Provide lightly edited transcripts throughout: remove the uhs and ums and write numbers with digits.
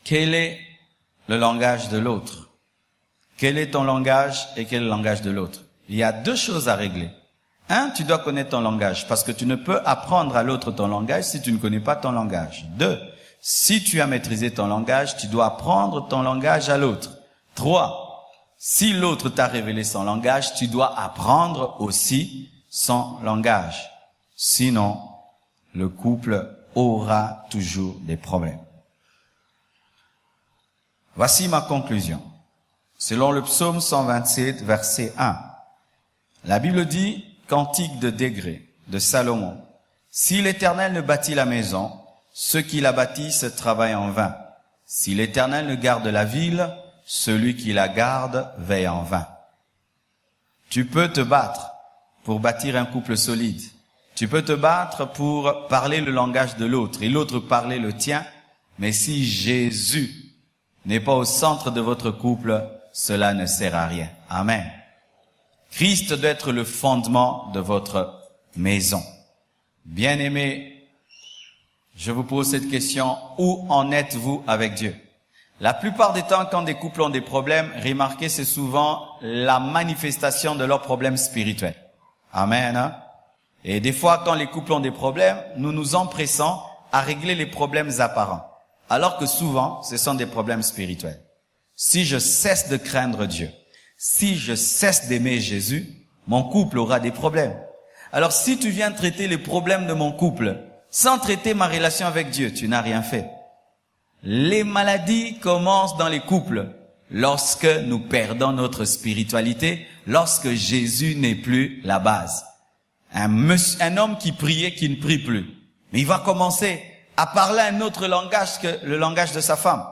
quel est le langage de l'autre? Quel est ton langage et quel est le langage de l'autre? Il y a deux choses à régler. Un, tu dois connaître ton langage, parce que tu ne peux apprendre à l'autre ton langage si tu ne connais pas ton langage. Deux, si tu as maîtrisé ton langage, tu dois apprendre ton langage à l'autre. Trois, si l'autre t'a révélé son langage, tu dois apprendre aussi son langage. Sinon, le couple aura toujours des problèmes. Voici ma conclusion. Selon le psaume 127, verset 1, la Bible dit, cantique de degré de Salomon, « Si l'Éternel ne bâtit la maison, ceux qui la bâtissent travaillent en vain. Si l'Éternel ne garde la ville, celui qui la garde veille en vain. » Tu peux te battre pour bâtir un couple solide. Tu peux te battre pour parler le langage de l'autre et l'autre parler le tien. Mais si Jésus n'est pas au centre de votre couple, cela ne sert à rien. Amen. Christ doit être le fondement de votre maison. Bien-aimés, je vous pose cette question. Où en êtes-vous avec Dieu? La plupart des temps, quand des couples ont des problèmes, remarquez, c'est souvent la manifestation de leurs problèmes spirituels. Amen. Hein? Et des fois, quand les couples ont des problèmes, nous nous empressons à régler les problèmes apparents. Alors que souvent, ce sont des problèmes spirituels. Si je cesse de craindre Dieu, si je cesse d'aimer Jésus, mon couple aura des problèmes. Alors si tu viens traiter les problèmes de mon couple sans traiter ma relation avec Dieu, tu n'as rien fait. Les maladies commencent dans les couples lorsque nous perdons notre spiritualité, lorsque Jésus n'est plus la base. Un homme qui priait, qui ne prie plus. Mais il va commencer à parler un autre langage que le langage de sa femme.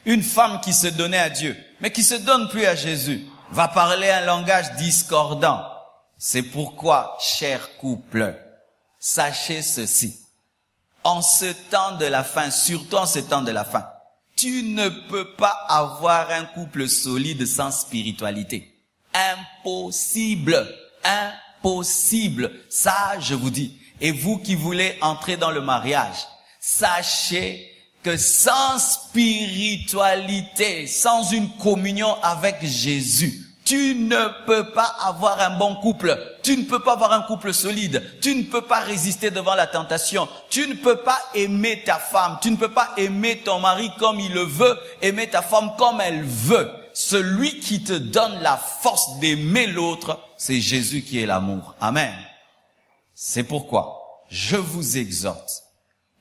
Une femme qui se donnait à Dieu, mais qui se donne plus à Jésus, va parler un langage discordant. C'est pourquoi, cher couple, sachez ceci. En ce temps de la fin, surtout en ce temps de la fin, tu ne peux pas avoir un couple solide sans spiritualité. Impossible. Impossible. Ça, je vous dis. Et vous qui voulez entrer dans le mariage, sachez que sans spiritualité, sans une communion avec Jésus, tu ne peux pas avoir un bon couple. Tu ne peux pas avoir un couple solide. Tu ne peux pas résister devant la tentation. Tu ne peux pas aimer ta femme. Tu ne peux pas aimer ton mari comme il le veut. Aimer ta femme comme elle veut. Celui qui te donne la force d'aimer l'autre, c'est Jésus qui est l'amour. Amen. C'est pourquoi je vous exhorte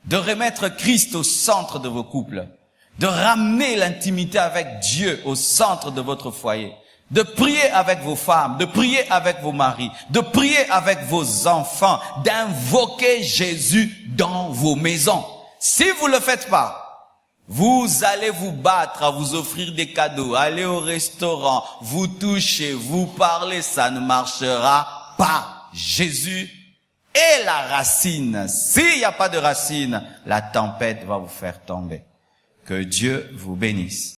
de remettre Christ au centre de vos couples, de ramener l'intimité avec Dieu au centre de votre foyer, de prier avec vos femmes, de prier avec vos maris, de prier avec vos enfants, d'invoquer Jésus dans vos maisons. Si vous le faites pas, vous allez vous battre à vous offrir des cadeaux, aller au restaurant, vous toucher, vous parler, ça ne marchera pas. Jésus est la racine. S'il n'y a pas de racine, la tempête va vous faire tomber. Que Dieu vous bénisse.